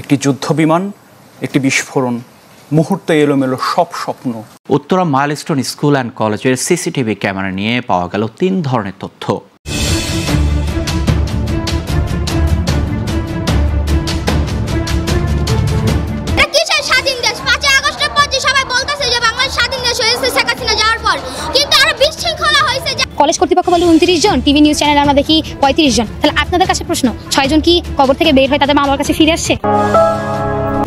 একটি যুদ্ধবিমান, একটি বিস্ফোরণ, মুহূর্তে এলোমেলো সব স্বপ্ন। উত্তরা মাইলস্টোন স্কুল অ্যান্ড কলেজের সিসিটিভি ক্যামেরা নিয়ে পাওয়া গেল 3 ধরনের তথ্য। কলেজ কর্তৃপক্ষ বলে 29 জন, টিভি নিউজ চ্যানেলে আমরা দেখি 35 জন। তাহলে আপনাদের কাছে প্রশ্ন, 6 জন কি কবর থেকে বের হয়ে তাদের মা বাবার কাছে ফিরে আসছে?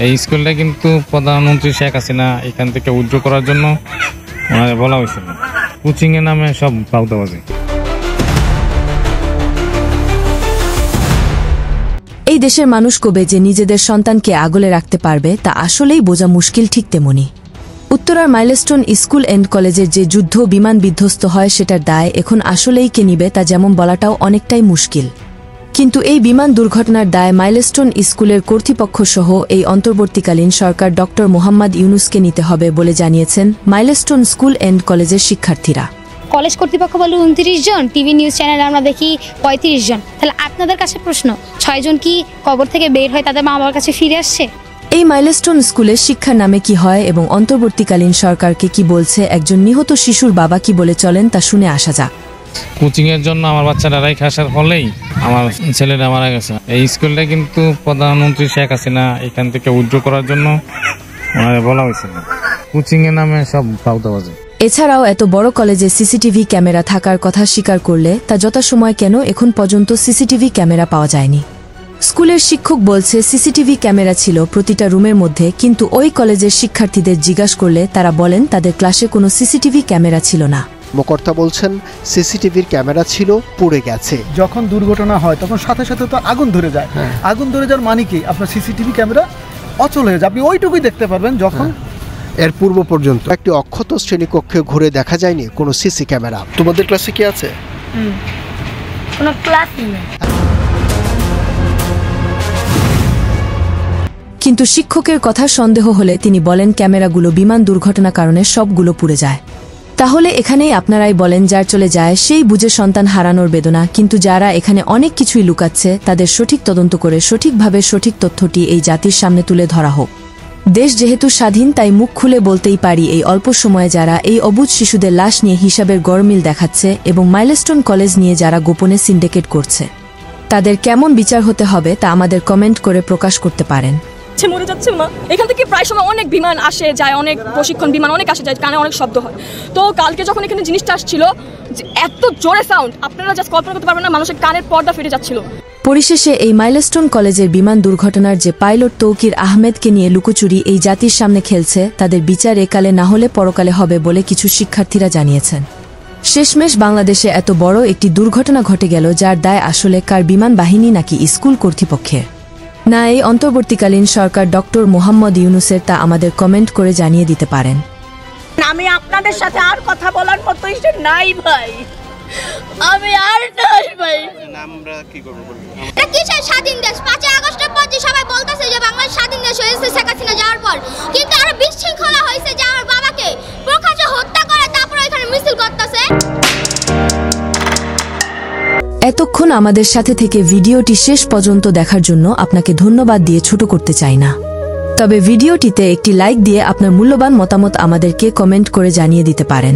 এই স্কুলটা কিন্তু প্রধানমন্ত্রী শেখ হাসিনা এখান থেকে উইথড্র করার জন্য বলা হয়েছিল। কোচিং এর নামে সব পাউতাবাজি। এই দেশের মানুষ কবে যে নিজেদের সন্তানকে আগলে রাখতে পারবে তা আসলেই বোঝা মুশকিল। ঠিক তেমনি উত্তরার মাইলস্টোন স্কুল অ্যান্ড কলেজের যে যুদ্ধ বিমান বিধ্বস্ত হয় সেটার দায় এখন আসলেই কে নিবে তা যেমন বলাটাও অনেকটাই মুশকিল। কিন্তু এই বিমান দুর্ঘটনার দায় মাইলস্টোন স্কুলের কর্তৃপক্ষ সহ এই অন্তর্বর্তীকালীন সরকার ডক্টর মোহাম্মদ ইউনুসকে নিতে হবে বলে জানিয়েছেন মাইলস্টোন স্কুল অ্যান্ড কলেজের শিক্ষার্থীরা। কলেজ কর্তৃপক্ষ বলে 29 জন, টিভি নিউজ চ্যানেলে আমরা দেখি 35 জন। তাহলে আপনাদের কাছে প্রশ্ন, 6 জন কি কবর থেকে বের হয়ে তাদের মা বাবার কাছে ফিরে আসছে? এই মাইলস্টোন স্কুলের শিক্ষার নামে কি হয় এবং অন্তর্বর্তীকালীন সরকারকে কি বলছে একজন নিহত শিশুর বাবা কি বলে চলেন তা শুনে আসা যাক। কোচিং এর জন্য আমার বাচ্চাটা রাইখে আসার ফলেই আমার ছেলেটা মারা গেছে। এই স্কুলটা কিন্তু প্রধানমন্ত্রী শেখ হাসিনা এখান থেকে উইথড্র করার জন্য বলা হয়েছিল। কোচিং এর নামে সব পাউতাবাজি। এছাড়াও এত বড় কলেজে সিসিটিভি ক্যামেরা থাকার কথা স্বীকার করলে তা যথাসময় কেন এখন পর্যন্ত সিসিটিভি ক্যামেরা পাওয়া যায়নি? স্কুলের শিক্ষক বলছে সিসিটিভি ক্যামেরা ছিল প্রতিটা রুমের মধ্যে, কিন্তু ওই কলেজের শিক্ষার্থীদের জিজ্ঞাসা করলে তারা বলেন তাদের ক্লাসে কোনো সিসিটিভি ক্যামেরা ছিল না। কর্মকর্তা বলছেন সিসিটিভির ক্যামেরা ছিল, পুড়ে গেছে। যখন দুর্ঘটনা হয় তখন সাথে সাথে তো আগুন ধরে যায়। আগুন ধরে যাওয়ার মানে কি, আপনার সিসিটিভি ক্যামেরা অচল হয়ে যায়, আপনি ওইটুকুই দেখতে পারবেন। যখন এর পূর্ব পর্যন্ত একটি অক্ষত শ্রেণীকক্ষে ঘুরে দেখা যায়নি কোনো সিসি ক্যামেরা। তোমাদের ক্লাসে কি আছে? কোনো ক্লাসই নেই। কিন্তু শিক্ষকের কথা সন্দেহ হলে তিনি বলেন ক্যামেরাগুলো বিমান দুর্ঘটনার কারণে সবগুলো পুড়ে যায়। তাহলে এখানেই আপনারাই বলেন, যার চলে যায় সেই বুঝে সন্তান হারানোর বেদনা, কিন্তু যারা এখানে অনেক কিছুই লুকাচ্ছে তাদের সঠিক তদন্ত করে সঠিকভাবে সঠিক তথ্যটি এই জাতির সামনে তুলে ধরা হোক। দেশ যেহেতু স্বাধীন তাই মুখ খুলে বলতেই পারি, এই অল্প সময়ে যারা এই অবুঝ শিশুদের লাশ নিয়ে হিসাবের গরমিল দেখাচ্ছে এবং মাইলস্টোন কলেজ নিয়ে যারা গোপনে সিন্ডিকেট করছে তাদের কেমন বিচার হতে হবে তা আমাদের কমেন্ট করে প্রকাশ করতে পারেন। মরে যাচ্ছে মা, এখান থেকে প্রায় সময় অনেক বিমান আসে যায়, অনেক প্রশিক্ষণ বিমান অনেক আসে যায়, কানে অনেক শব্দ হয়। তো কালকে যখন এখানে জিনিসটা আসছিল, এত জোরে সাউন্ড আপনারা জাস্ট কল্পনা করতে পারবেন না, মানুষের কানের পর্দা ফেটে যাচ্ছিল। পরিশেষে এই মাইলস্টোন কলেজের বিমান দুর্ঘটনার যে পাইলট তৌকির আহমেদকে নিয়ে লুকোচুরি এই জাতির সামনে খেলছে তাদের বিচার একালে না হলে পরকালে হবে বলে কিছু শিক্ষার্থীরা জানিয়েছেন। শেষমেশ বাংলাদেশে এত বড় একটি দুর্ঘটনা ঘটে গেল, যার দায় আসলে কার, বিমান বাহিনী নাকি স্কুল কর্তৃপক্ষের, না এই অন্তর্বর্তীকালীন সরকার ডক্টর মোহাম্মদ ইউনুসের, তা আমাদের কমেন্ট করে জানিয়ে দিতে পারেন। আমি আপনাদের সাথে আর কথা বলার মতো ইচ্ছে নাই ভাই, আমি আর নাই ভাই। আমরা কি করব বলুন? এটা কিসের স্বাধীন দেশ? 5 আগস্টের পর যে সবাই বলতেছে যে বাংলাদেশ স্বাধীন দেশ হয়েছে শেখ হাসিনা যাওয়ার পর, কিন্তু আরো বিশৃঙ্খলা হয়েছে যে আমার বাবাকে প্রকাশ্যে হত্যা করে তারপর এখানে মিছিল করতেছে। এতক্ষণ আমাদের সাথে থেকে ভিডিওটি শেষ পর্যন্ত দেখার জন্য আপনাকে ধন্যবাদ দিয়ে ছোট করতে চাই না, তবে ভিডিওটিতে একটি লাইক দিয়ে আপনার মূল্যবান মতামত আমাদেরকে কমেন্ট করে জানিয়ে দিতে পারেন।